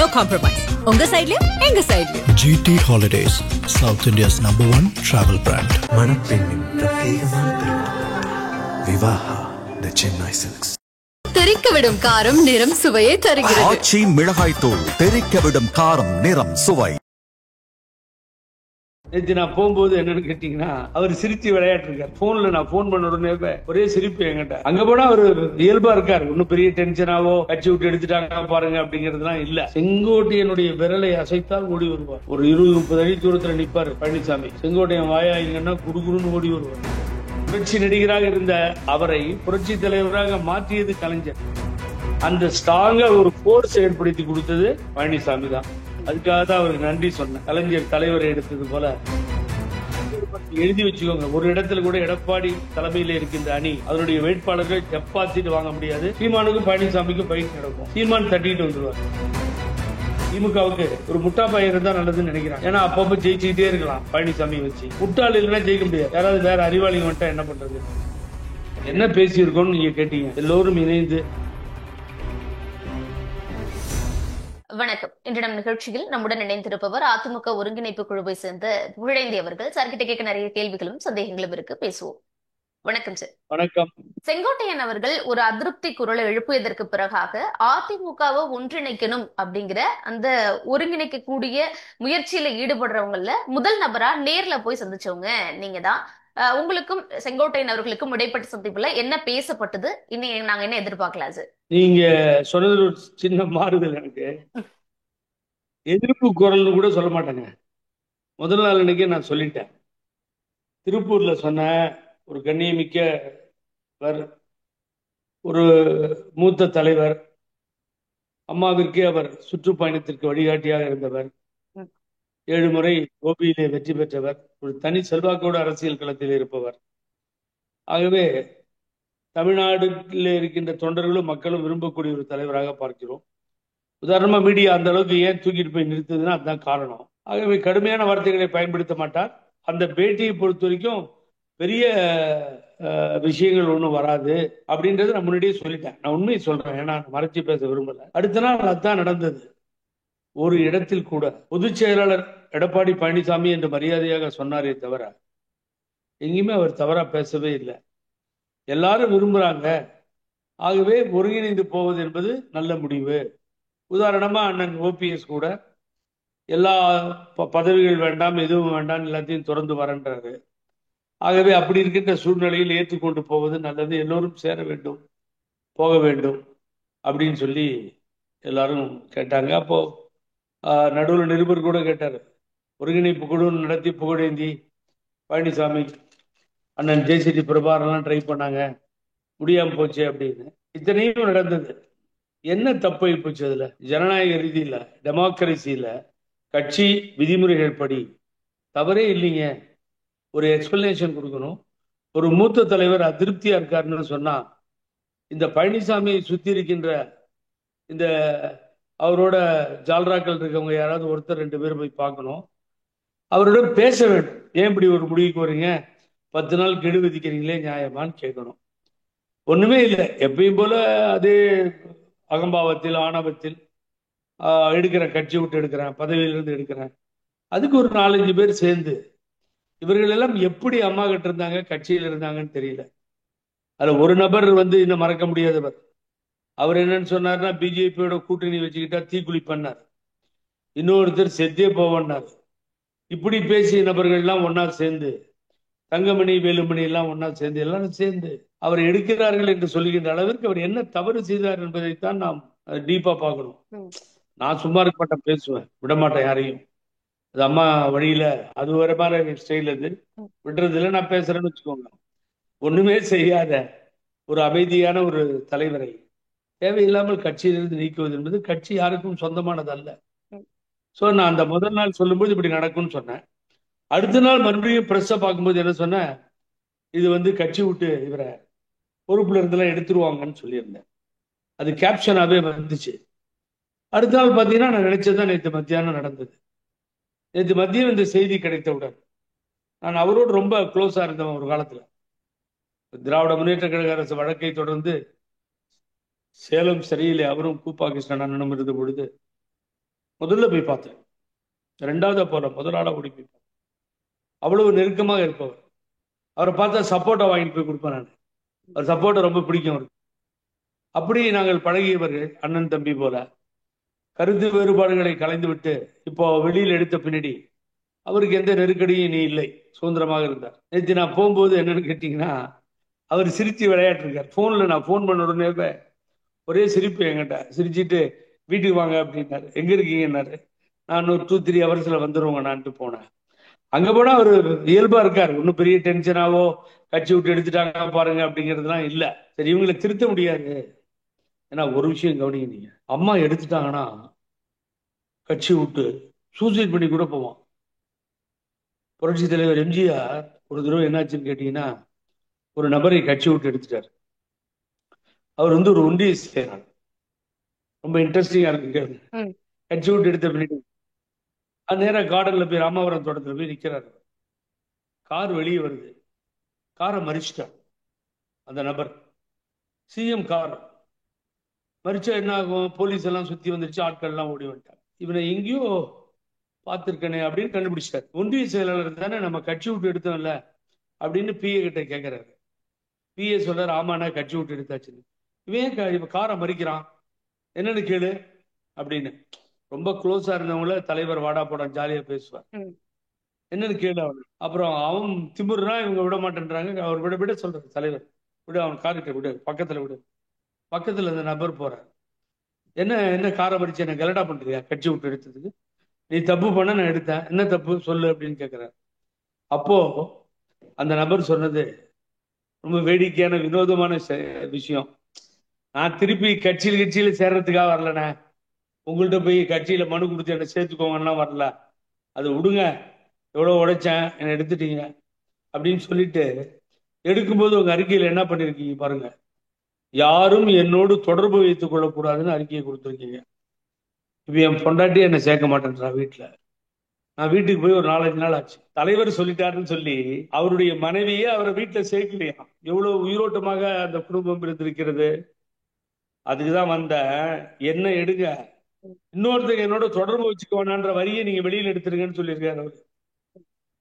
No compromise. உங்க சைடுலயும் எங்க சைடுலயும். GT Holidays, South India's #1 travel brand. மணப்பெண்ணின் பிரத்யேகமான திருமணம் விவாஹா தி சென்னை சில்க்ஸ். தெறிக்க விடும் காரம் நிறம் சுவையை தருகிறது. ஆச்சி மிளகாய் தூள் தெறிக்க விடும் காரம் நிறம் சுவை. நேற்று நான் போகும்போது என்னன்னு கேட்டீங்கன்னா, அவர் சிரிச்சு விளையாட்டு இருக்காரு. போன்ல நான் போன் பண்ண உடனே ஒரே சிரிப்பு என்கிட்ட. அங்க போனா அவர் இயல்பா இருக்காரு. ஒன்னும் பெரிய டென்ஷனாவோ கட்சி விட்டு எடுத்துட்டாங்க பாருங்க அப்படிங்கறதுலாம் இல்ல. செங்கோட்டையனுடைய விரலை அசைத்தால் ஓடி வருவார். ஒரு 20-30 அடி தூரத்துல நிப்பாரு பழனிசாமி. செங்கோட்டையன் வாயாங்கன்னா குடுகுடுன்னு ஓடி வருவார். புரட்சி நடிகராக இருந்த அவரை புரட்சி தலைவராக மாற்றியது கலைஞர். அந்த ஸ்ட்ராங்கா ஒரு போர்ஸ் ஏற்படுத்தி கொடுத்தது பழனிசாமி தான். அதுக்காக தான் அவருக்கு நன்றி சொன்னேன். கலைஞர் தலைவரை எடுத்தது போல எழுதி வச்சுக்கோங்க. ஒரு இடத்துல கூட எடப்பாடி தலைமையில இருக்கின்ற அணி அதனுடைய வேட்பாளர்கள் டெபாசிட் வாங்க முடியாது. சீமானுக்கும் பழனிசாமிக்கும் பயிற்சி நடக்கும். சீமான் தட்டிட்டு வந்துருவார். திமுகவுக்கு ஒரு முட்டா பையன் இருந்தா நல்லதுன்னு நினைக்கிறான். ஏன்னா அப்பப்ப ஜெயிச்சுக்கிட்டே இருக்கலாம் பழனிசாமி வச்சு. முட்டாள் இல்லைன்னா ஜெயிக்க முடியாது. யாராவது வேற அறிவாளிங்க வந்துட்டா என்ன பண்றது? என்ன பேசியிருக்கோம்னு நீங்க கேட்டீங்க. எல்லோரும் இணைந்து. வணக்கம். இன்று நம் நிகழ்ச்சியில் நம்முடன் இணைந்திருப்பவர் அதிமுக ஒருங்கிணைப்பு குழுவை சேர்ந்த புகழேந்தி அவர்கள். சார்கிட்ட கேட்க நிறைய கேள்விகளும் சந்தேகங்களும் இருக்கு, பேசுவோம். வணக்கம் சார். வணக்கம். செங்கோட்டையன் அவர்கள் ஒரு அதிருப்தி குரலை எழுப்பியதற்கு பிறகாக அதிமுகவை ஒன்றிணைக்கணும் அப்படிங்கிற அந்த ஒருங்கிணைக்கக்கூடிய முயற்சியில ஈடுபடுறவங்கள முதல் நபரா நேர்ல போய் சந்திச்சவங்க நீங்க தான். உங்களுக்கும் செங்கோட்டையன் அவர்களுக்கும் இடைப்பட்ட சந்திப்புல என்ன பேசப்பட்டது? இன்னைக்கு நாங்க என்ன எதிர்பார்க்கலாம் சார்? நீங்க சொன்னது ஒரு சின்ன மாறுதல். எனக்கு எதிர்ப்பு குரல்னு கூட சொல்ல மாட்டேங்க. முதல் நாள் அன்னைக்கே நான் சொல்லிட்டேன். திருப்பூர்ல சொன்ன ஒரு கண்ணியமிக்கவர், ஒரு மூத்த தலைவர், அம்மாவிற்கே அவர் சுற்றுப்பயணத்திற்கு வழிகாட்டியாக இருந்தவர், 7 முறை கோபியிலே வெற்றி பெற்றவர், ஒரு தனி செல்வாக்கோடு அரசியல் களத்தில் இருப்பவர். ஆகவே தமிழ்நாட்டில் இருக்கின்ற தொண்டர்களும் மக்களும் விரும்பக்கூடிய ஒரு தலைவராக பார்க்கிறோம். உதாரணமா மீடியா அந்த அளவுக்கு ஏன் தூக்கிட்டு போய் நிறுத்துதுன்னா அதுதான் காரணம். ஆகவே கடுமையான வார்த்தைகளை பயன்படுத்த மாட்டார். அந்த பேட்டியை பொறுத்த வரைக்கும் பெரிய விஷயங்கள் ஒன்றும் வராது அப்படின்றது நான் முன்னாடியே சொல்லிட்டேன். நான் உண்மையை சொல்றேன், ஏன்னா மறைச்சு பேச விரும்பல. அடுத்த நாள் அதுதான் நடந்தது. ஒரு இடத்தில் கூட பொதுச் செயலாளர் எடப்பாடி பழனிசாமி என்று மரியாதையாக சொன்னாரே தவிர எங்கேயுமே அவர் தவறா பேசவே இல்லை. எல்லாரும் விரும்புறாங்க. ஆகவே ஒருங்கிணைந்து போவது என்பது நல்ல முடிவு. உதாரணமா அண்ணன் ஓபிஎஸ் கூட எல்லா பதவிகள் வேண்டாம், எதுவும் வேண்டாம், எல்லாத்தையும் திறந்து வரன்றாரு. ஆகவே அப்படி இருக்கின்ற சூழ்நிலையில் ஏற்றுக்கொண்டு போவது நல்லது. எல்லோரும் சேர வேண்டும், போக வேண்டும் அப்படின்னு சொல்லி எல்லாரும் கேட்டாங்க. அப்போ நடுவில் நிருபர் கூட கேட்டார், ஒருங்கிணைப்பு குழு நடத்தி புகழேந்தி, பழனிசாமி, அண்ணன் ஜேசிடி பிரபாரெல்லாம் ட்ரை பண்ணாங்க, முடியாம போச்சு அப்படின்னு. இத்தனையும் நடந்தது. என்ன தப்பு போச்சு அதுல? ஜனநாயக ரீதியில, டெமோக்ரஸியில, கட்சி விதிமுறைகள் படி தவறே இல்லைங்க. ஒரு எக்ஸ்பிளனேஷன் கொடுக்கணும். ஒரு மூத்த தலைவர் அதிருப்தியா இருக்காருன்னு சொன்னா இந்த பழனிசாமியை சுத்தி இருக்கின்ற இந்த அவரோட ஜால்ராக்கள் இருக்கவங்க யாராவது ஒருத்தர் 2 பேர் போய் பார்க்கணும். அவரோட பேச வேண்டும். ஏன் இப்படி ஒரு முடிவுக்கு வரீங்க, 10 நாள் கெடு விதிக்கிறீங்களே, நியாயமான்னு கேட்கணும். ஒண்ணுமே இல்லை. எப்பயும் போல அதே அகம்பாவத்தில், ஆணவத்தில் எடுக்கிறேன், கட்சி விட்டு எடுக்கிறேன், பதவியிலிருந்து எடுக்கிறேன். அதுக்கு ஒரு 4-5 பேர் சேர்ந்து இவர்கள் எல்லாம் எப்படி அம்மா கிட்ட இருந்தாங்க, கட்சியில் இருந்தாங்கன்னு தெரியல. அதுல ஒரு நபர் இன்னும் மறக்க முடியாதவர். அவர் என்னன்னு சொன்னார்னா, பிஜேபியோட கூட்டணி வச்சுக்கிட்டா தீக்குழி பண்ணார். இன்னொருத்தர் செத்தே போவன்னார். இப்படி பேசிய நபர்கள் எல்லாம் ஒன்னா சேர்ந்து, தங்கமணி, வேலுமணி எல்லாம் ஒன்னா சேர்ந்து, எல்லாரும் சேர்ந்து அவரை எடுக்கிறார்கள் என்று சொல்லுகின்ற அளவிற்கு அவர் என்ன தவறு செய்தார் என்பதைத்தான் நாம் டீப்பா பார்க்கணும். நான் சும்மா இருக்க மாட்டேன், பேசுவேன், விடமாட்டேன் யாரையும். அது அம்மா வழியில அது ஒரு மாதிரி ஸ்டைல், அது விடுறது இல்லை. நான் பேசுறேன்னு வச்சுக்கோங்க. ஒண்ணுமே செய்யாத ஒரு அமைதியான ஒரு தலைவரை தேவையில்லாமல் கட்சியிலிருந்து நீக்குவது என்பது கட்சி யாருக்கும் சொந்தமானது அல்ல. சோ நான் அந்த முதல் நாள் சொல்லும்போது இப்படி நடக்கும்னு சொன்னேன். அடுத்த நாள் மறுபடியும் பிரஸ்ஸை பார்க்கும்போது என்ன சொன்னேன், இது கட்சி விட்டு இவரை பொறுப்புல இருந்தெல்லாம் எடுத்துருவாங்கன்னு சொல்லியிருந்தேன். அது கேப்ஷனாவே வந்துச்சு. அடுத்த நாள் பார்த்தீங்கன்னா நான் நினைச்சதுதான் நேற்று மத்தியானம் நடந்தது. நேற்று மதியம் இந்த செய்தி கிடைத்தவுடன் நான் அவரோடு ரொம்ப க்ளோஸா இருந்தவன். ஒரு காலத்துல திராவிட முன்னேற்ற கழக அரசு வழக்கை தொடர்ந்து சேலம் சிறையிலே அவரும் கூப்பா கிருஷ்ணன் அண்ணனும் இருந்த பொழுது முதல்ல போய் பார்த்தேன், ரெண்டாவதா போல, முதல் ஆளா ஓடி போய் பார்த்தேன். அவ்வளவு நெருக்கமாக இருப்பவர். அவரை பார்த்தா சப்போட்டா வாங்கிட்டு போய் கொடுப்பேன் நான். அவர் சப்போட்டா ரொம்ப பிடிக்கும் அவருக்கு. அப்படி நாங்கள் பழகியவர்கள், அண்ணன் தம்பி போல. கருத்து வேறுபாடுகளை கலைந்து விட்டு இப்போ வெளியில் எடுத்த பின்னாடி அவருக்கு எந்த நெருக்கடியும் இனி இல்லை, சுதந்திரமாக இருந்தார். நேற்று நான் போகும்போது என்னன்னு கேட்டீங்கன்னா, அவர் சிரிச்சு விளையாட்டு இருக்கார். போன்ல நான் போன் பண்ண உடனே ஒரே சிரிப்பு என்கிட்ட. சிரிச்சிட்டு வீட்டுக்கு வாங்க அப்படின்னாரு. எங்க இருக்கீங்கன்னாரு. நான் ஒரு 2-3 ஹவர்ஸ்ல வந்துருவோங்க நான்ட்டு போனேன். அங்க போனா அவர் இயல்பா இருக்காரு. ஒன்னும் பெரிய டென்ஷனாவோ கட்சி விட்டு எடுத்துட்டாங்க பாருங்க அப்படிங்கிறதுலாம் இல்ல. சரி, இவங்களை திருத்த முடியாது. ஏன்னா ஒரு விஷயம் கவனிங்க, நீங்க அம்மா எடுத்துட்டாங்கன்னா கட்சி விட்டு சூசைட் பண்ணி கூட போவான். புரட்சி தலைவர் எம்ஜிஆர் ஒரு தடவை என்னாச்சுன்னு கேட்டீங்கன்னா, ஒரு நபரை கட்சி விட்டு எடுத்துட்டார். அவர் ஒரு ஒன்றிய செயலாளர். ரொம்ப இன்ட்ரெஸ்டிங்கா இருக்கு. கட்சி விட்டு எடுத்த பின்னாடி நேரம் கார்டன்ல போய் ராமாவரம் தோட்டத்துல போய் நிக்கிறாரு. கார் வெளியே வருது. காரை மறிச்சிட்டார் அந்த நபர். சிஎம் கார் மறிச்சா என்ன ஆகும்? போலீஸ் எல்லாம் சுத்தி வந்துருச்சு, ஆட்கள் எல்லாம் ஓடி வந்துட்டாங்க. இவனை எங்கேயோ பார்த்திருக்கனே அப்படின்னு கண்டுபிடிச்சிட்டார். ஒன்றிய செயலாளர் தானே, நம்ம கட்சி விட்டு எடுத்தோம்ல அப்படின்னு பிஏ கிட்ட கேட்கிறாரு. பிஏ சொல்றாரு, ஆமாண்ணா கட்சி விட்டு எடுத்தாச்சுன்னு. இவன் இப்ப காரை மறிக்கிறான், என்னன்னு கேளு அப்படின்னு. ரொம்ப க்ளோஸா இருந்தவங்கள தலைவர் வாடா போட ஜாலியா பேசுவார். என்னன்னு கேளு அவன். அப்புறம் அவன் திமுறா, இவங்க விட மாட்டேன்றாங்க. அவர் விட விட சொல்றாரு தலைவர், விடு அவன் கார்கிட்ட விடு, பக்கத்துல விடு. பக்கத்துல அந்த நபர் போறார். என்ன என்ன காரை மறிச்சு என்ன கலடா பண்றியா கட்சி விட்டு எடுத்ததுக்கு? நீ தப்பு பண்ண, நான் எடுத்தேன், என்ன தப்பு சொல்லு அப்படின்னு கேட்கிறார். அப்போ அந்த நபர் சொன்னது ரொம்ப வேடிக்கையான வினோதமான விஷயம். நான் திருப்பி கட்சியில சேர்றதுக்காக வரலண்ணே, உங்கள்கிட்ட போய் கட்சியில மனு கொடுத்து என்ன சேர்த்துக்கோங்கன்னா வரல, அதை விடுங்க, எவ்வளவு உடைச்சேன், என்னை எடுத்துட்டீங்க அப்படின்னு சொல்லிட்டு எடுக்கும்போது உங்க அறிக்கையில என்ன பண்ணிருக்கீங்க பாருங்க. யாரும் என்னோடு தொடர்பு வைத்துக் கொள்ளக்கூடாதுன்னு அறிக்கையை கொடுத்துருக்கீங்க. இப்ப என் பொண்டாட்டி என்னை சேர்க்க மாட்டேன்றா வீட்டுல. நான் வீட்டுக்கு போய் ஒரு 4-5 நாள் ஆச்சு. தலைவர் சொல்லிட்டாருன்னு சொல்லி அவருடைய மனைவியே அவரை வீட்டுல சேர்க்கலையா. எவ்வளவு உயிரோட்டமாக அந்த குடும்பம் இருந்திருக்கிறது. அதுக்குதான் வந்த என்ன எடுங்க, இன்னொருத்தங்க என்னோட தொடர்பு வச்சுக்க வேணான்ற வரியை நீங்க வெளியில எடுத்துருங்கன்னு சொல்லியிருக்காரு அவரு.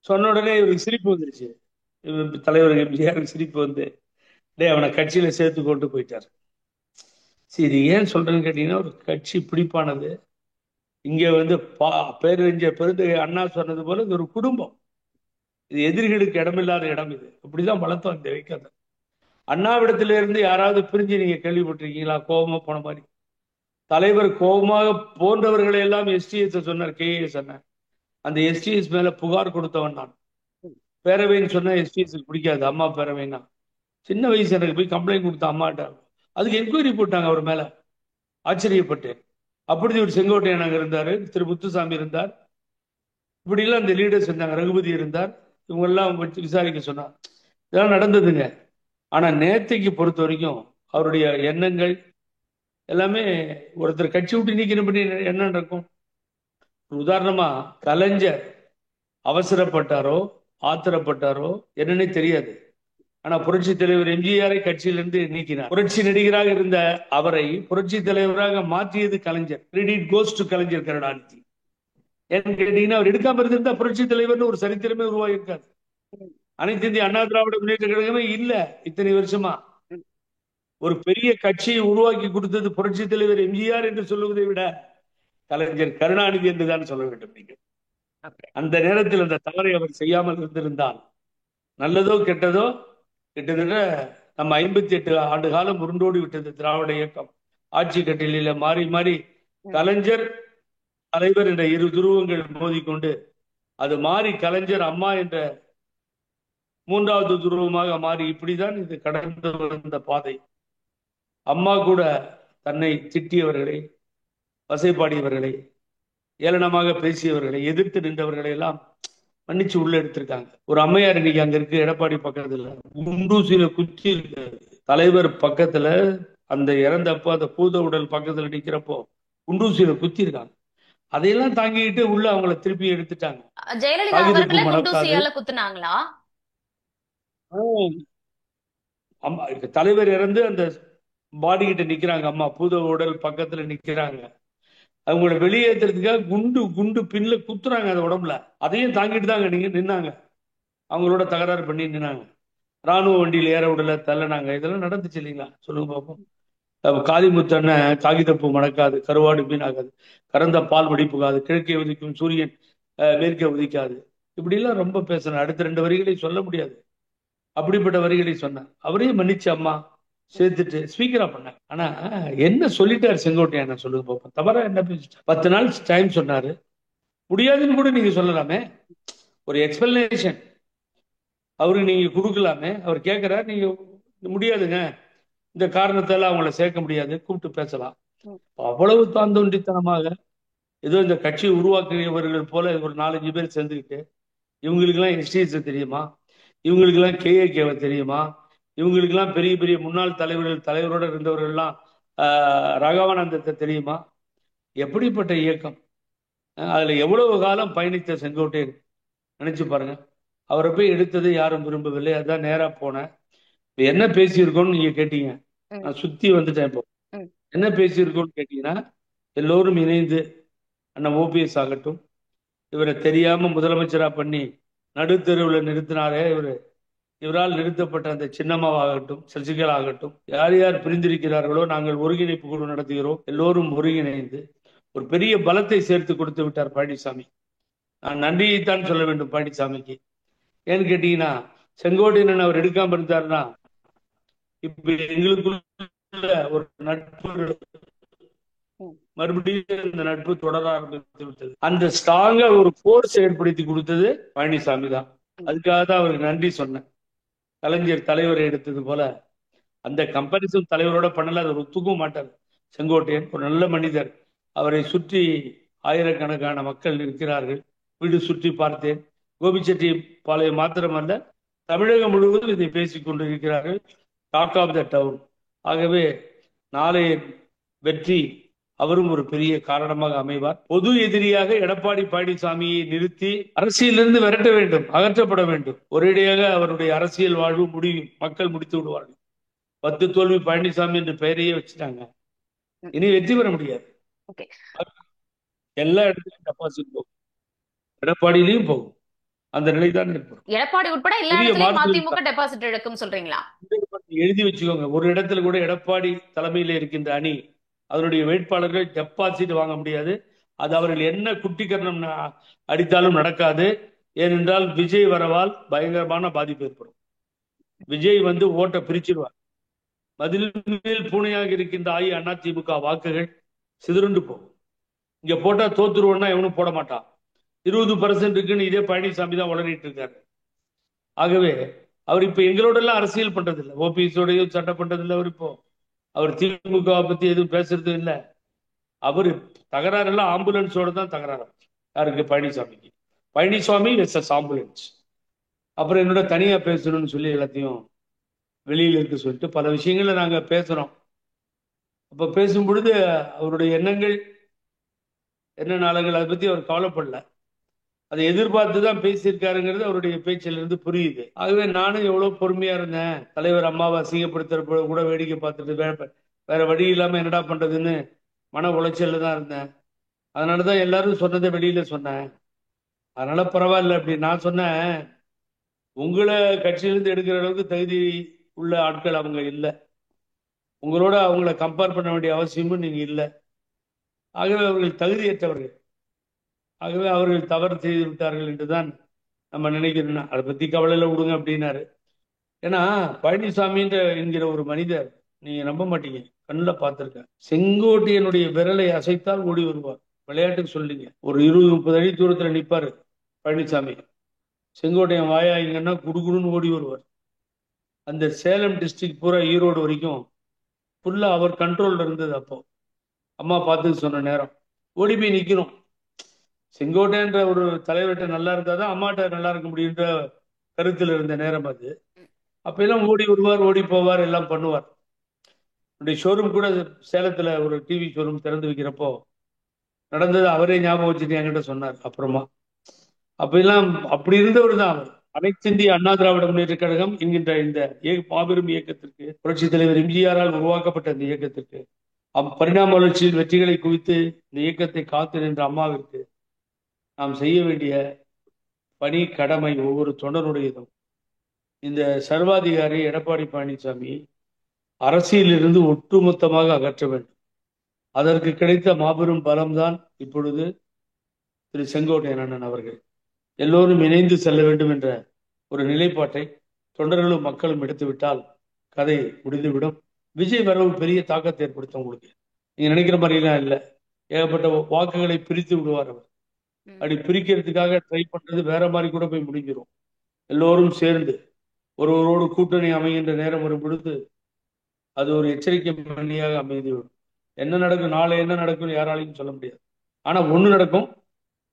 சொன்ன உடனே இவருக்கு சிரிப்பு வந்துருச்சு. தலைவர் எம்ஜிஆருக்கு சிரிப்பு வந்து, டே அவனை கட்சியில சேர்த்து கொண்டு போயிட்டார். சரி, ஏன் சொல்றேன்னு கேட்டீங்கன்னா, ஒரு கட்சி பிடிப்பானது. இங்க பேரறிஞர் பெருந்தகை அண்ணா சொன்னது போல இது ஒரு குடும்பம். இது எதிரிகளுக்கு இடமில்லாத இடம். இது அப்படிதான் வளர்த்தோம் இந்த வைக்காத. அண்ணாவிடத்தில இருந்து யாராவது பிரிஞ்சு நீங்க கேள்விப்பட்டிருக்கீங்களா? கோபமா போன மாதிரி. தலைவர் கோபமாக போன்றவர்களை எல்லாம் எஸ்டிஎஸ் சொன்னார், கேஏஎஸ் சொன்னார். அந்த எஸ்டிஎஸ் மேல புகார் கொடுத்தவன் நான். பேரவைன்னு சொன்னா எஸ்டிஎஸ் பிடிக்காது, அம்மா பேரவைன்னா. சின்ன வயசு எனக்கு போய் கம்ப்ளைண்ட் கொடுத்த அம்மாட்ட. அதுக்கு என்கொயரி போட்டாங்க அவர் மேல. ஆச்சரியப்பட்டேன். அப்படி ஒரு செங்கோட்டையன் அங்க இருந்தாரு, திரு முத்துசாமி இருந்தார், இப்படி எல்லாம் அந்த லீடர்ஸ் இருந்தாங்க, ரகுபதி இருந்தார். இவங்க எல்லாம் வச்சு விசாரிக்க சொன்னார். இதெல்லாம் நடந்ததுங்க. ஆனா நேத்தைக்கு பொறுத்த வரைக்கும் அவருடைய எண்ணங்கள் எல்லாமே ஒருத்தர் கட்சி விட்டு நீக்கணும் என்ன நடக்கும். உதாரணமா கலைஞர் அவசரப்பட்டாரோ ஆத்திரப்பட்டாரோ என்னன்னே தெரியாது. ஆனா புரட்சி தலைவர் எம்ஜிஆரை கட்சியிலிருந்து நீக்கினார். புரட்சி நடிகராக இருந்த அவரை புரட்சி தலைவராக மாற்றியது கலைஞர். கிரெடிட் கோஸ் டு கலைஞர் கருணாநிதி. ஏன்னு கேட்டீங்கன்னா, அவர் எடுக்காம இருந்திருந்தா புரட்சி தலைவர்னு ஒரு சரித்திரமே உருவாகி இருக்காது. அனைத்து இந்திய அண்ணா திராவிட முன்னேற்ற கழகமே இல்ல. இத்தனை வருஷமா ஒரு பெரிய கட்சியை உருவாக்கி கொடுத்தது புரட்சி தலைவர் எம்ஜிஆர் என்று சொல்லுவதை விட கலைஞர் கருணாநிதி என்றுதான் சொல்ல வேண்டும். நீங்க அந்த நேரத்தில் அந்த தவறை அவர் செய்யாமல் இருந்திருந்தால், நல்லதோ கெட்டதோ, கிட்டத்தட்ட நம்ம 58 ஆண்டு காலம் உருண்டோடி விட்டது திராவிட இயக்கம். ஆட்சி கட்டில மாறி மாறி கலைஞர் தலைவர் என்ற இரு துருவங்கள் மோதிக்கொண்டு அது மாறி கலைஞர் அம்மா என்ற 3வது துருவமாக மாறி, இப்படிதான் இது கடந்து வந்த பாதை. அம்மா கூட தன்னை திட்டியவர்களை, வசைப்பாடியவர்களை, ஏளனமாக பேசியவர்களை, எதிர்த்து நின்றவர்களை எல்லாம் மன்னிச்சு உள்ள எடுத்திருக்காங்க. ஒரு அம்மையார் இன்னைக்கு அங்க இருக்கு, எடப்பாடி பக்கத்துல குண்டூசியில குச்சி இருக்கு. தலைவர் பக்கத்துல அந்த இறந்தப்போ அந்த பூத உடல் பக்கத்துல நிக்கிறப்போ குண்டூசியில குத்தி இருக்காங்க. அதையெல்லாம் தாங்கிட்டு உள்ள அவங்கள திருப்பி எடுத்துட்டாங்க. ஜெயலலிதா அவர்களை குண்டூசியால குத்துனாங்களா? தலைவர் இறந்து அந்த பாடி கிட்ட நிக்கிறாங்க, அம்மா பூத உடல் பக்கத்துல நிக்கிறாங்க. அவங்கள வெளியேற்றுறதுக்காக குண்டு குண்டு பின்ல குத்துறாங்க அந்த உடம்புல. அதையும் தாங்கிட்டு தாங்க நீங்க நின்னாங்க. அவங்களோட தகராறு பண்ணி நின்னாங்க. ராணுவ வண்டியில் ஏற விடல, தள்ளனாங்க. இதெல்லாம் நடந்துச்சு இல்லைங்களா? சொல்லுங்க பார்ப்போம். காளிமுத்தண்ண காகிதப்பூ மணக்காது, கருவாடு மீனாகாது, கறந்த பால் மடிப்புகாது, கிழக்கே உதிக்கும் சூரியன் மேற்கே உதிக்காது. இப்படிலாம் ரொம்ப பேசுறேன். அடுத்த 2 வரிகளை சொல்ல முடியாது. அப்படிப்பட்ட வரிகளை சொன்னேன். அவரையும் மன்னிச்சு அம்மா சேர்த்துட்டு ஸ்பீக்கரா பண்ணேன். ஆனா என்ன சொல்லிட்டாரு செங்கோட்டையன் சொல்லுங்க பார்ப்போம். தவறா என்ன பேசிட்டார்? 10 நாள் டைம் சொன்னாரு. முடியாதுன்னு கூட நீங்க சொல்லலாமே. ஒரு எக்ஸ்பிளனேஷன் அவருக்கு நீங்க கொடுக்கலாமே. அவர் கேட்கிறார், நீங்க முடியாதுங்க, இந்த காரணத்தால அவங்கள சேர்க்க முடியாது, கூப்பிட்டு பேசலாம். அவ்வளவு தாந்தோண்டித்தனமாக ஏதோ இந்த கட்சியை உருவாக்குறவர்கள் போல ஒரு 4-5 பேர் சேர்ந்துக்கிட்டு, இவங்களுக்கெல்லாம் எஸ்டிஎஸ் தெரியுமா, இவங்களுக்கெல்லாம் கேஏகேவை தெரியுமா, இவங்களுக்கெல்லாம் பெரிய பெரிய முன்னாள் தலைவரோட இருந்தவர்கள்லாம் ராகவானந்தத்தை தெரியுமா? எப்படிப்பட்ட இயக்கம்! அதுல எவ்வளவு காலம் பயணித்த செங்கோட்டையன் நினைச்சு பாருங்க. அவரை போய் எடுத்தது யாரும் விரும்பவில்லை. அதான் நேரா போனேன். என்ன பேசியிருக்கோம்னு நீங்க கேட்டீங்க, நான் சுத்தி வந்துட்டேன். இப்போ என்ன பேசியிருக்கோம்னு கேட்டீங்கன்னா, எல்லோரும் இணைந்து அண்ணன் ஓபிஎஸ் ஆகட்டும், இவரை தெரியாம முதலமைச்சரா பண்ணி நடுத்தெருவில் நிறுத்தினாரே இவரால் நிறுத்தப்பட்ட அந்த சின்னம்மாவாகட்டும், சசிகலா ஆகட்டும், யார் யார் பிரிந்திருக்கிறார்களோ நாங்கள் ஒருங்கிணைப்பு குழு நடத்துகிறோம், எல்லோரும் ஒருங்கிணைந்து ஒரு பெரிய பலத்தை சேர்த்து கொடுத்து விட்டார் பழனிசாமி. நான் நன்றியைத்தான் சொல்ல வேண்டும் பழனிசாமிக்கு. ஏன்னு கேட்டீங்கன்னா, செங்கோட்டையன் அவர் எடுக்காம இருந்தாருன்னா இப்ப எங்களுக்குள்ள ஒரு நட்பு மறுபடியும் இந்த நட்பு தொடர ஆரம்பித்து விட்டது. அந்த ஸ்ட்ராங்கா ஒரு போர்ஸ் ஏற்படுத்தி கொடுத்தது பழனிசாமி தான். அதுக்காக தான் அவருக்கு நன்றி சொன்னேன். கலைஞர் தலைவரை எடுத்தது போல அந்த கம்பேரிசன் தலைவரோட பண்ணல, அதை ஒத்துக்கவும் மாட்டார். செங்கோட்டையன் ஒரு நல்ல மனிதர். அவரை சுற்றி ஆயிரக்கணக்கான மக்கள் இருக்கிறார்கள். வீடு சுற்றி பார்த்தேன். கோபிச்செட்டிப்பாளையம் மாத்திரமல்ல, தமிழகம் முழுவதும் இதை பேசிக் கொண்டிருக்கிறார்கள். Talk of the town. ஆகவே நாளை வெற்றி அவரும் ஒரு பெரிய காரணமாக அமைவார். பொது எதிரியாக எடப்பாடி பழனிசாமியை நிறுத்தி அரசியலிருந்து விரட்ட வேண்டும், அகற்றப்பட வேண்டும். ஒரேடியாக அவருடைய அரசியல் வாழ்வு முடியும், மக்கள் முடித்து விடுவார்கள். 10 தோல்வி பழனிசாமி என்று பெயரையே வச்சுட்டாங்க. இனி வெற்றி பெற முடியாது. எல்லா இடத்துலையும் டெபாசிட் போகும், எடப்பாடியிலையும் போகும். அந்த நிலைதான் ஏற்படும். எடப்பாடி உட்பட எல்லா இடத்துலயும் மதிமுக டெபாசிட் இழக்கும் சொல்றீங்களா? எழுதி வச்சுக்கோங்க. ஒரு இடத்துல கூட எடப்பாடி தலைமையில் இருக்கின்ற அணி அதனுடைய வேட்பாளர்கள் டெபாசிட் வாங்க முடியாது. அது அவர்கள் என்ன குட்டிக்கரணம் அடித்தாலும் நடக்காது. ஏனென்றால் விஜய் வரவால் பயங்கரமான பாதிப்பு ஏற்படும். விஜய் ஓட்டை பிரிச்சிருவார். மதில் மேல் பூனையாக இருக்கின்ற அதிமுக வாக்குகள் சிதறுண்டு போகும். இங்க போட்டா தோத்துருவோம்னா எவனும் போட மாட்டான். 20% இருக்குன்னு இதே பழனிசாமி தான் வளரிட்டு இருக்காரு. ஆகவே அவர் இப்ப எங்களோட எல்லாம் அரசியல் பண்றது இல்லை, ஓபிஎஸோடையும் சட்டை பண்றது இல்லை. அவர் திமுக பத்தி எதுவும் பேசுறது இல்லை. அவரு தகராறு எல்லாம் ஆம்புலன்ஸோட தான் தகராறு. யாருக்கு? பழனிசாமிக்கு. Palaniswami versus ambulance. அப்புறம் என்னோட தனியா பேசணும்னு சொல்லி எல்லாத்தையும் வெளியில இருக்கு சொல்லிட்டு பல விஷயங்கள்ல நாங்க பேசுறோம். அப்ப பேசும் பொழுது அவருடைய எண்ணங்கள் என்ன நாளங்கள் அதை பத்தி அவர் கவலைப்படல. அதை எதிர்பார்த்து தான் பேசியிருக்காருங்கிறது அவருடைய பேச்சிலிருந்து புரியுது. ஆகவே நானும் எவ்வளவு பொறுமையா இருந்தேன். தலைவர் அம்மாவை அசிங்கப்படுத்துற கூட வேடிக்கை பார்த்துட்டு வேற வழி இல்லாம என்னடா பண்றதுன்னு மன உளைச்சல்ல தான் இருந்தேன். அதனாலதான் எல்லாரும் சொன்னதை வெளியில சொன்னேன். அதனால பரவாயில்ல. அப்படி நான் சொன்னேன், உங்களை கட்சியிலிருந்து எடுக்கிற அளவுக்கு தகுதி உள்ள ஆட்கள் அவங்க இல்லை. உங்களோட அவங்கள கம்பேர் பண்ண வேண்டிய அவசியமும் நீங்க இல்லை. ஆகவே அவர்கள் தகுதியற்றவர்கள். ஆகவே அவர்கள் தவறு செய்து விட்டார்கள் என்றுதான் நம்ம நினைக்கிறோம். அதை பத்தி கவலையில விடுங்க அப்படின்னாரு. ஏன்னா பழனிசாமின்ற என்கிற ஒரு மனிதர், நீங்க நம்ப மாட்டீங்க, கண்ணில் பார்த்திருக்கேன். செங்கோட்டையனுடைய விரலை அசைத்தால் ஓடி வருவார். விளையாட்டுக்கு சொல்லிங்க, ஒரு 20-30 அடி தூரத்துல நிற்பாரு பழனிசாமி. செங்கோட்டையன் வாயாங்கன்னா குடுகுடுன்னு ஓடி வருவார். அந்த சேலம் டிஸ்ட்ரிக்ட் பூரா ஈரோடு வரைக்கும் ஃபுல்லா அவர் கண்ட்ரோல்ல இருந்தது. அப்போ அம்மா பார்த்து சொன்ன நேரம் ஓடி போய் நிக்கணும். செங்கோட்டையன்ற ஒரு தலைவர்கிட்ட நல்லா இருந்தாதான் அம்மாட்ட நல்லா இருக்க முடியுன்ற கருத்துல இருந்த நேரம் அது. அப்ப எல்லாம் ஓடி வருவார், ஓடி போவார், எல்லாம் பண்ணுவார். ஷோரூம் கூட சேலத்துல ஒரு டிவி ஷோரூம் திறந்து வைக்கிறப்போ நடந்தது அவரே ஞாபகம் வச்சுட்டு என்கிட்ட சொன்னார். அப்புறமா அப்ப எல்லாம் அப்படி இருந்தவர் தான் அவர். அனைத்து இந்திய அண்ணா திராவிட முன்னேற்ற கழகம் என்கின்ற இந்த மாபெரும் இயக்கத்திற்கு, புரட்சி தலைவர் எம்ஜிஆரால் உருவாக்கப்பட்ட இந்த இயக்கத்திற்கு பரிணாம வளர்ச்சியில் வெற்றிகளை குவித்து இந்த இயக்கத்தை காத்து நின்ற அம்மாவிற்கு நாம் செய்ய வேண்டிய பணி கடமை ஒவ்வொரு தொண்டனுடையதும். இந்த சர்வாதிகாரி எடப்பாடி பழனிசாமி அரசியலிருந்து ஒட்டுமொத்தமாக அகற்ற வேண்டும். அதற்கு கிடைத்த மாபெரும் பலம்தான் இப்பொழுது திரு செங்கோட்டையன் அண்ணன் அவர்கள். எல்லோரும் இணைந்து செல்ல வேண்டும் என்ற ஒரு நிலைப்பாட்டை தொண்டர்களும் மக்களும் எடுத்துவிட்டால் கதை முடிந்துவிடும். விஜய் வரவு பெரிய தாக்கத்தை ஏற்படுத்தும். உங்களுக்கு நீங்க நினைக்கிற மாதிரிலாம் இல்லை. ஏகப்பட்ட வாக்குகளை பிரித்து விடுவார் அவர். அப்படி பிரிக்கிறதுக்காக ட்ரை பண்றது வேற மாதிரி கூட போய் முடிஞ்சிடும். எல்லோரும் சேர்ந்து ஒருவரோடு கூட்டணி அமைகின்ற நேரம் வரும் பொழுது அது ஒரு எச்சரிக்கை மணியாக அமைந்துவிடும். என்ன நடக்கும், நாளை என்ன நடக்கும் யாராலையும் சொல்ல முடியாது. ஆனா ஒண்ணு நடக்கும்,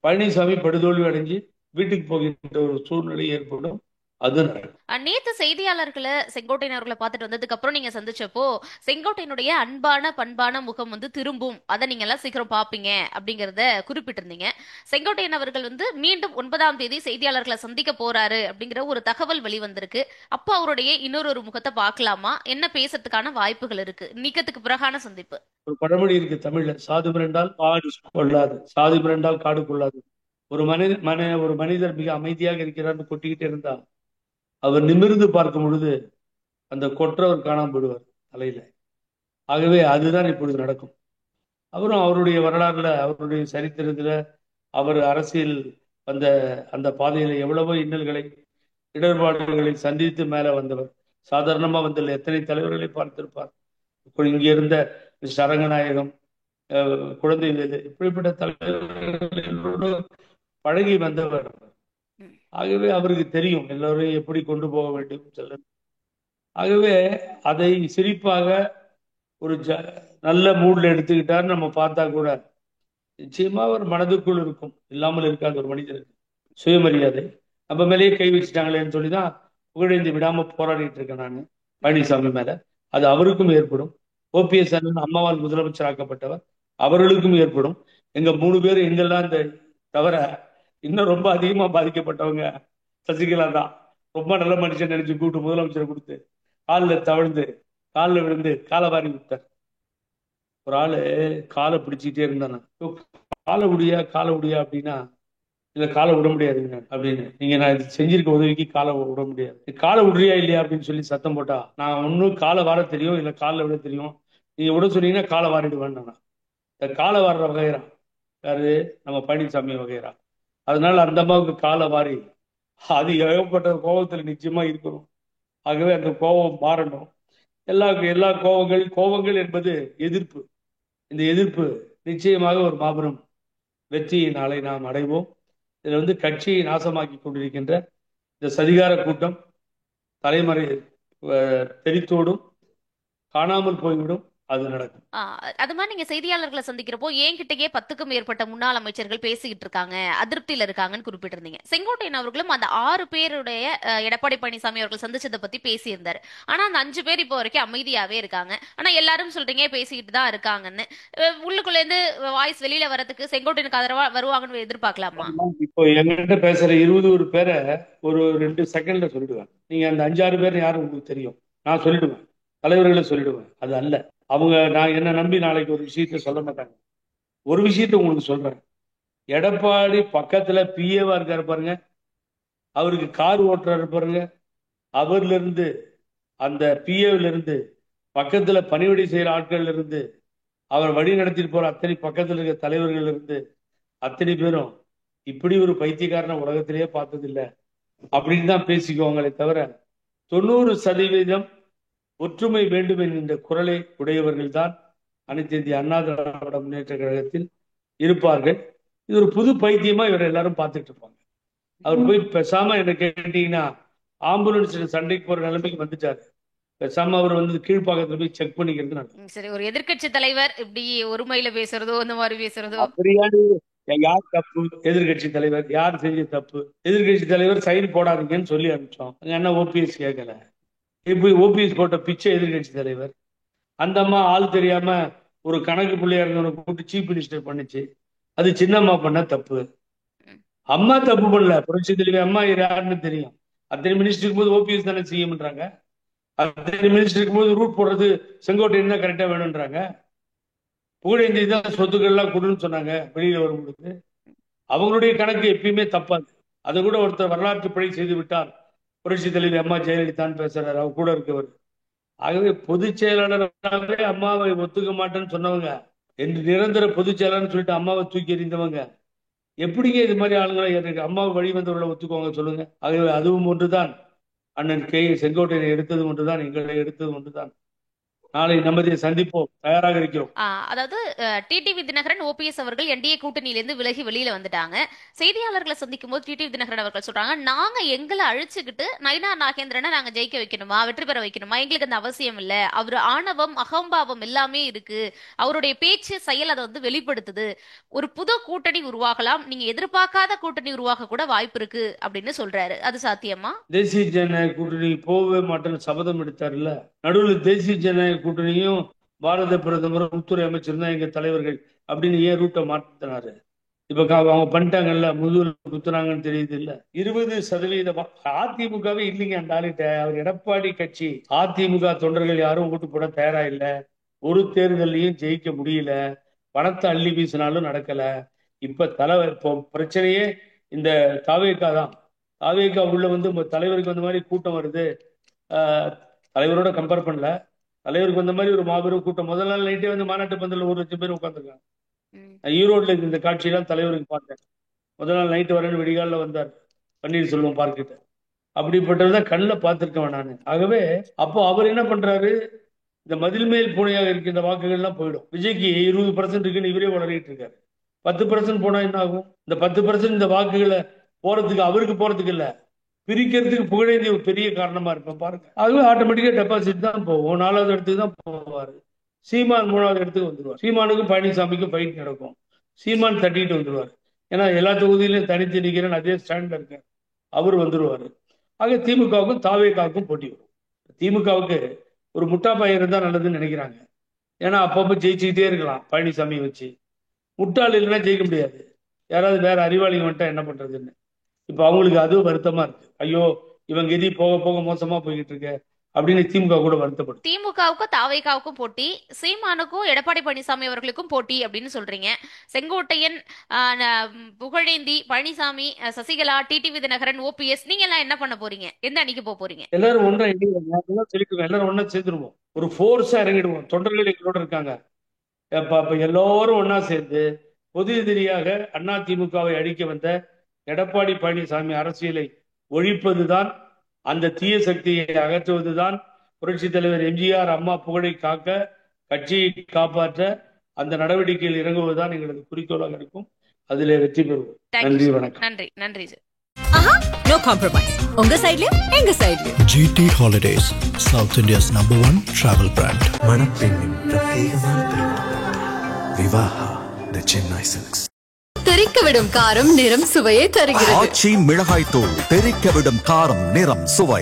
பழனிசாமி படுதோல்வி அடைஞ்சு வீட்டுக்கு போகின்ற ஒரு சூழ்நிலை ஏற்படும். அது நடக்கும். நேத்து செய்தியாளர்களை செங்கோட்டையன் அவர்களை பார்த்துட்டு வந்ததுக்கு அப்புறம் நீங்க சந்திச்சப்போ செங்கோட்டையனுடைய அன்பான பண்பான முகம் திரும்பும், அதை நீங்க எல்லாம் சீக்கிரம் பாப்பீங்க அப்படிங்கறத குறிப்பிட்டிருந்தீங்க. செங்கோட்டையன் அவர்கள் மீண்டும் 9ஆம் தேதி செய்தியாளர்களை சந்திக்க போறாரு அப்படிங்கிற ஒரு தகவல் வெளிவந்திருக்கு. அப்போ அவருடைய இன்னொரு முகத்தை பார்க்கலாமா? என்ன பேசுறதுக்கான வாய்ப்புகள் இருக்கு? நீக்கத்துக்கு பிறகான சந்திப்பு. ஒரு பழமொழி இருக்கு தமிழ்ல, சாது மிரண்டால் காடு கொள்ளாது, சாது மிரண்டால் காடு கொள்ளாது. ஒரு மனிதர் மிக அமைதியாக இருக்கிறார்னு கொட்டிக்கிட்டே இருந்தா அவர் நிமிர்ந்து பார்க்கும் பொழுது அந்த கொற்றவர் காணாமல் போயிடுவார் தலையில. ஆகவே அதுதான் இப்பொழுது நடக்கும். அவரும் அவருடைய வரலாறுல, அவருடைய சரித்திரத்துல, அவர் அரசியல் வந்த அந்த பாதையில எவ்வளவோ இன்னல்களை இடர்பாடுகளை சந்தித்து மேல வந்தவர். சாதாரணமா வந்ததில்லை, எத்தனை தலைவர்களை பார்த்திருப்பார். இப்போ இங்க இருந்த சரங்கநாயகம், குழந்தைவேலு, இப்படிப்பட்ட தலைவர்களோடு பழகி வந்தவர். ஆகவே அவருக்கு தெரியும் எல்லோரையும் எப்படி கொண்டு போக வேண்டும் செல்ல. ஆகவே அதை சிரிப்பாக ஒரு நல்ல மூட்ல எடுத்துக்கிட்டாரு நம்ம பார்த்தா கூட நிச்சயமா ஒரு மனதுக்குள் இருக்கும், இல்லாமல் இருக்காது. ஒரு மனிதனுக்கு சுயமரியாதை நம்ம மேலேயே கை வச்சுட்டாங்களேன்னு சொல்லிதான் புகழேந்தி விடாம போராடிட்டு இருக்கேன் நான் பழனிசாமி மேல. அது அவருக்கும் ஏற்படும். ஓபிஎஸ் அண்ணன் அம்மாவால் முதலமைச்சராக்கப்பட்டவர், அவர்களுக்கும் ஏற்படும். எங்க 3 பேர் எங்கெல்லாம் இந்த தவிர இன்னும் ரொம்ப அதிகமா பாதிக்கப்பட்டவங்க சசிகலா தான். ரொம்ப நல்ல மனுஷன் நினைச்சு கூட்டு முதலமைச்சரை கொடுத்து காலில் தவழ்ந்து காலில் விழுந்து காலை வாரி விட்டார். ஒரு ஆளு காலை பிடிச்சிக்கிட்டே இருந்தானா, காலை விடியா அப்படின்னா இல்ல காலை விட முடியாதுங்க அப்படின்னு. நீங்க நான் செஞ்சிருக்க உதவிக்கு காலை விட முடியாது, காலை விடுறியா இல்லையா அப்படின்னு சொல்லி சத்தம் போட்டா, நான் ஒன்னும் காலை வார தெரியும் இல்ல காலில் விட தெரியும், நீங்க விட சொன்னீங்கன்னா காலை வாரிடுவேன். இந்த காலை வாடுற வகைரா யாரு? நம்ம பழனிசாமி வகைரா. அதனால அந்த அம்மாவுக்கு காலை வாரி அது ஏகப்பட்ட கோபத்துல நிச்சயமா இருக்கணும். ஆகவே அந்த கோபம் மாறணும். எல்லா கோபங்கள் என்பது எதிர்ப்பு. இந்த எதிர்ப்பு நிச்சயமாக ஒரு மாபெரும் வெற்றியை நாளை நாம் அடைவோம். இதுல கட்சியை நாசமாக்கி கொண்டிருக்கின்ற இந்த சதிகார கூட்டம் தலைமறை தெரித்தோடும், காணாமல் போய்விடும். அது நடக்கும். அது மாதிரி நீங்க செய்தியாளர்களை சந்திக்கிறப்போ என்கிட்டயே 10க்கும் மேற்பட்ட முன்னாள் அமைச்சர்கள் பேசிக்கிட்டு இருக்காங்க, அதிருப்தியில இருக்காங்கன்னு குறிப்பிட்டிருந்தீங்க. செங்கோட்டையன் அவர்களும் அந்த 6 பேருடைய எடப்பாடி பழனிசாமி அவர்கள் சந்திச்சதை பத்தி பேசியிருந்தாரு. ஆனா அந்த 5 பேர் இப்போ வரைக்கும் அமைதியாவே இருக்காங்க. ஆனா எல்லாரும் சொல்றீங்க பேசிக்கிட்டு தான் இருக்காங்கன்னு. உள்ளுக்குள்ள இருந்து வாய்ஸ் வெளியில வரதுக்கு செங்கோட்டையனுக்கு ஆதரவா வருவாங்கன்னு எதிர்பார்க்கலாமா? இப்போ எங்கிட்ட பேசுற 21 பேரை ஒரு 2 செகண்ட்ல சொல்லிடுவேன். நீங்க அந்த 5-6 பேர் யாரும் உங்களுக்கு தெரியும், நான் சொல்லிடுவேன், தலைவர்களை சொல்லிடுவேன். அது அல்ல, அவங்க நான் என்ன நம்பி நாளைக்கு ஒரு விஷயத்த சொல்ல மாட்டாங்க. ஒரு விஷயத்த உங்களுக்கு சொல்றேன், எடப்பாடி பக்கத்துல பிஏவா இருக்காரு பாருங்க, அவருக்கு கார் ஓட்டுறாரு பாருங்க, அவர்ல இருந்து அந்த பிஏல இருந்து பக்கத்துல பணிவிடை செய்யற ஆட்கள்ல இருந்து அவர் வழி நடத்திட்டு போற அத்தனை பக்கத்துல இருக்க தலைவர்கள் இருந்து அத்தனை பேரும் இப்படி ஒரு பைத்தியக்காரன உலகத்திலேயே பார்த்தது இல்லை அப்படின்னு தான் பேசிக்குவாங்களே தவிர 90% ஒற்றுமை வேண்டும் என்கின்ற குரலை உடையவர்கள் தான் அனைத்து இந்திய அண்ணா திராவிட முன்னேற்ற கழகத்தில் இருப்பார்கள். இது ஒரு புது பைத்தியமா இவர் எல்லாரும் பார்த்துட்டு இருப்பாங்க. அவர் போய் பேசாம என்ன கேட்டீங்கன்னா ஆம்புலன்ஸ் சண்டைக்கு போற நிலைமைக்கு வந்துட்டாரு. பேசாம அவர் கீழ்ப்பாக்கத்துல போய் செக் பண்ணிக்கிறது நல்லது. சரி, ஒரு எதிர்கட்சி தலைவர் இப்படி ஒருமையில பேசுறதோ இந்த மாதிரி பேசுறதோ அப்படியாது? யார் தப்பு? எதிர்கட்சி தலைவர் யார் செஞ்ச தப்பு? எதிர்கட்சி தலைவர் சைன் போடாதீங்கன்னு சொல்லி அனுப்பிச்சோம். என்ன ஓபிஎஸ் கேட்கல? இப்ப ஓபிஎஸ் போட்ட பிச்சை எதிர்கட்சி தலைவர். அந்த அம்மா ஆள் தெரியாம ஒரு கணக்கு பிள்ளையா இருந்தவனை கூப்பிட்டு சீஃப் மினிஸ்டர் பண்ணுச்சு. அது சின்னம்மா பண்ண தப்பு. அம்மா தப்பு பண்ணல, புரட்சி தலைவி அம்மா யாருன்னு தெரியும். அத்தனை மினிஸ்டர் இருக்கும்போது ஓபிஎஸ் தானே சிஎம்ன்றாங்க. அத்தனை மினிஸ்டர் இருக்கும்போது ரூட் போடுறது செங்கோட்டையன் தான் கரெக்டா வேணும்ன்றாங்க. புகழேந்தி தான் சொத்துக்கள்லாம் கொடுன்னு சொன்னாங்க வெளியில வரும்பொழுது. அவங்களுடைய கணக்கு எப்பயுமே தப்பாது. அதை கூட ஒருத்தர் வரலாற்று பிழை செய்து விட்டார், புரட்சி தலைவி அம்மா ஜெயலலிதான்னு பேசுறாரு அவர் கூட இருக்கவர். ஆகவே பொதுச் செயலாளராகவே அம்மாவை ஒத்துக்க மாட்டேன்னு சொன்னவங்க, என்று நிரந்தர பொதுச் செயலாளர்னு சொல்லிட்டு அம்மாவை தூக்கி எறிந்தவங்க, எப்படிங்க இது மாதிரி ஆளுங்களை எனக்கு அம்மாவை வழி வந்தவர்களை ஒத்துக்குவாங்க சொல்லுங்க? ஆகவே அதுவும் ஒன்றுதான், அண்ணன் செங்கோட்டையனை எடுத்தது ஒன்றுதான், எங்களை எடுத்தது ஒன்றுதான். நாளை நமதை சந்திப்போம், தயாராக இருக்கிறோம். அதாவது டிடிவி தினகரன் ஓபிஎஸ் அவர்கள் என்டிஏ கூட்டணியிலிருந்து விலகி வெளியில வந்துட்டாங்க. செய்தியாளர்களை சந்திக்கும் போது டிடிவி தினகரன் அவர்கள் சொல்றாங்க, நாங்க எங்களை அழிச்சுக்கிட்டு நயினா நாகேந்திரனை நாங்க ஜெயிக்க வைக்கணுமா, வெற்றி பெற வைக்கணுமா, எங்களுக்கு அந்த அவசியம் இல்ல. அவர் ஆணவம் அகம்பாவம் எல்லாமே இருக்கு, அவருடைய பேச்சு செயல் அதை வந்து வெளிப்படுத்துது. ஒரு புது கூட்டணி உருவாகலாம், நீங்க எதிர்பார்க்காத கூட்டணி உருவாக கூட வாய்ப்பு இருக்கு அப்படின்னு சொல்றாரு. அது சாத்தியமா? தேசிய ஜனநாயக கூட்டணி போகவே மாட்டேன்னு சபதம் எடுத்தாருல்ல, நடுவில் தேசிய ஜனநாயக கூட்டணியும் பாரத பிரதமர் உள்துறை அமைச்சர் தான் எங்க தலைவர்கள் அப்படின்னு ஏன் ரூட்டை மாற்றினாரு? இப்ப அவங்க பண்ணிட்டாங்கல்ல, முதுகுல குத்துறாங்கன்னு தெரியுது இல்ல. 20% அதிமுகவே இல்லைங்க அந்த ஆளுகிட்ட. அவர் எடப்பாடி கட்சி அதிமுக தொண்டர்கள் யாரும் ஓட்டு போட தயாரா இல்ல, ஒரு தேர்தலையும் ஜெயிக்க முடியல, பணத்தை அள்ளி வீசினாலும் நடக்கல. இப்போ பிரச்சனையே இந்த தாவேகா தான். தாவேகா உள்ள வந்து தலைவருக்கு வந்த மாதிரி கூட்டம் வருது, தலைவரோட கம்பேர் பண்ணல, தலைவருக்கு வந்த மாதிரி ஒரு மாபெரும் கூட்டம். முதல் நாள் நைட்டே வந்து மாநாட்டு பந்தல்ல 1,00,000 பேர் உட்காந்துருக்காங்க. ஈரோட்ல இந்த காட்சியெல்லாம் தலைவருக்கு பார்த்தேன். முதல் நாள் நைட்டு வரேன்னு விடிகாலில் வந்தார் பன்னீர்செல்வம் பார்க்கிட்ட. அப்படிப்பட்டதுதான் கண்ணில் பார்த்திருக்கேன் நான். ஆகவே அப்போ அவர் என்ன பண்றாரு, இந்த மதில் மேல் பூனையாக இருக்கின்ற வாக்குகள்லாம் போயிடும். விஜய்க்கு 20% இருக்குன்னு இவரே வளரிட்டு இருக்காரு. 10% போனா என்ன ஆகும்? இந்த 10% இந்த வாக்குகளை போறதுக்கு, அவருக்கு போறதுக்கு இல்ல, பிரிக்கிறதுக்கு புகழேந்தி ஒரு பெரிய காரணமா இருப்பேன் பாருங்க. அதுவே ஆட்டோமேட்டிக்கா டெபாசிட் தான் போவோம், 4வது இடத்துக்கு தான் போவாரு. சீமான் 3வது இடத்துக்கு வந்துருவார். சீமானுக்கும் பழனிசாமிக்கும் ஃபைட் நடக்கும். சீமான் தட்டிட்டு வந்துருவார், ஏன்னா எல்லா தொகுதியிலும் தனித்து நிற்கிறேன் அதே ஸ்டாண்ட்ல இருக்கார், அவர் வந்துருவாரு. ஆக திமுகவுக்கும் தாவேகாவுக்கும் போட்டி வரும். திமுகவுக்கு ஒரு முட்டா பையன் இருந்தா நல்லதுன்னு நினைக்கிறாங்க, ஏன்னா அப்பப்போ ஜெயிச்சுக்கிட்டே இருக்கலாம் பழனிசாமியை வச்சு. முட்டாள் இல்லைன்னா ஜெயிக்க முடியாது, யாராவது வேற அறிவாளிங்க வந்துட்டா என்ன பண்றதுன்னு. இப்ப அவங்களுக்கு அதுவும் வருத்தமா இருக்கு, ஐயோ இவங்க எதி போக போக மோசமா போய்கிட்டு இருக்கு அப்படின்னு திமுக கூட வருத்தப்படும். திமுகவுக்கும் தாவேகாவுக்கும் போட்டி, சீமானுக்கும் எடப்பாடி பழனிசாமி அவர்களுக்கும் போட்டி அப்படின்னு சொல்றீங்க. செங்கோட்டையன், புகழேந்தி, பழனிசாமி, சசிகலா, டிடிவி தினகரன், ஓபிஎஸ், நீங்க எல்லாம் என்ன பண்ண போறீங்க? எந்த அணிக்கு போக போறீங்க? எல்லாரும் ஒன்றா சொல்லிட்டு எல்லாரும் ஒன்னா சேர்ந்துருவோம், ஒரு ஃபோர்ஸா இறங்கிடுவோம். தொண்டர்கள் எங்களோட இருக்காங்க. எல்லாரும் ஒன்னா சேர்ந்து பொது எதிரியாக அதிமுகவை அழிக்க வந்த எடப்பாடி பழனிசாமி அரசியலை ஒழிப்பதுதான், அந்த தீய சக்தியை அகற்றுவதுதான், புரட்சி தலைவர் எம்ஜிஆர் அம்மா புகழை காக்க, கட்சியை காப்பாற்ற அந்த நடவடிக்கையில் இறங்குவதுதான் எங்களது குறிக்கோளாக இருக்கும். அதிலே வெற்றி பெறுவோம். நன்றி, வணக்கம். நன்றி. நன்றி. No compromise. உங்க சைடுலயும் எங்க சைடுலயும். GT Holidays, South India's #1 travel brand. மணப்பெண்ணின் பிரத்யேகமான திருமணம் விவாஹா தி சென்னை சில்க்ஸ். தெறிக்க விடும் காரம் நிறம் சுவையை தருகிறது. ஆச்சி மிளகாய் தூள் தெறிக்க விடும் காரம் நிறம் சுவை.